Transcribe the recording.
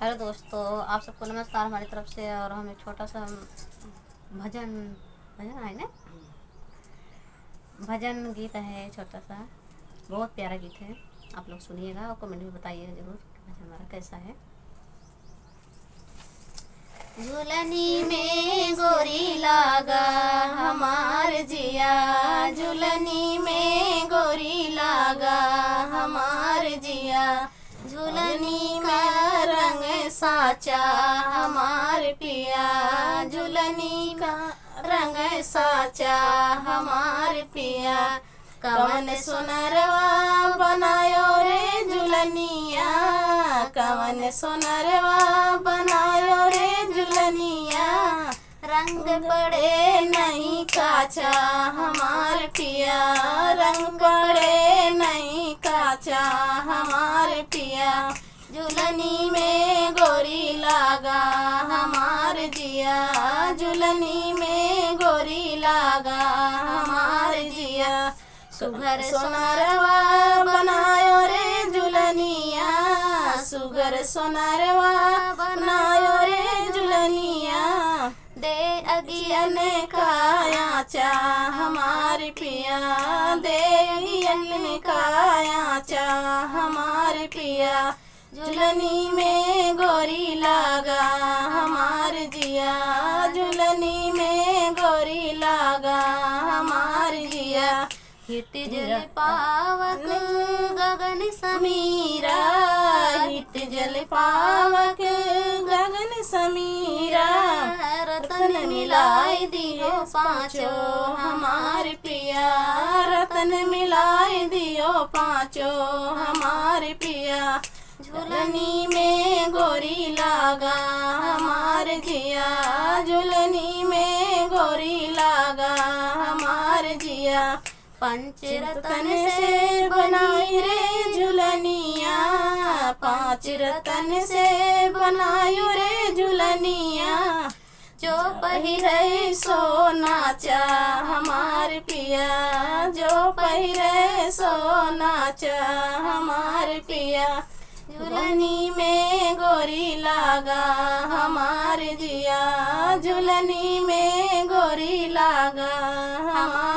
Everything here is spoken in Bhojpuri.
हेलो दोस्तों, आप सबको नमस्कार हमारी तरफ से। और हम एक छोटा सा भजन भजन है ना, भजन गीत है छोटा सा, बहुत प्यारा गीत है। आप लोग सुनिएगा और कमेंट में बताइएगा ज़रूर कि भजन हमारा कैसा है। झुलनी में गोरी लागा हमार जिया, झुलनी में गोरी लागा हमार जिया, झुलनी का रंग साचा हमार पिया, झुलनी का रंग साचा हमार पिया। कवन सोनरवा बनायो रे झुलनिया, कवन सोनरवा बनायो रे झुलनिया, रंग पड़े नहीं काचा हमार पिया, रंग पड़े नहीं काचा हमार पिया। झुलनी में गोरी लागा हमार जिया, झुलनी में गोरी लागा हमार जिया। सुघर सोनारवा बनायो रे झुलनिया, सुघर सोनारवा बनायो रे झुलनिया, दे अगियन काया चा हमार पिया, दे अगियन काया चा हमार पिया। झुलनी में गोरी लागा हमार जिया, झुलनी में गोरी लागा हमार जिया। हिट जल पावक गगन समीरा, हिट जल पावक गगन समीरा, रतन मिलाई दियो पाँचो हमार पिया, रतन मिलाई दियो पाँचो हमार पिया। झुलनी में गोरी लागा हमार जिया, झुलनी में गोरी लागा हमार जिया। पंच रतन से बनाई रे झुलनिया, पांच रतन से बनायो रे झुलनिया, जो पहिरे सो नाचा हमार पिया, जो पहिरे सो नाचा हमार पिया। झुलनी में गोरी लागा हमार जिया, झुलनी में गोरी लागा हमार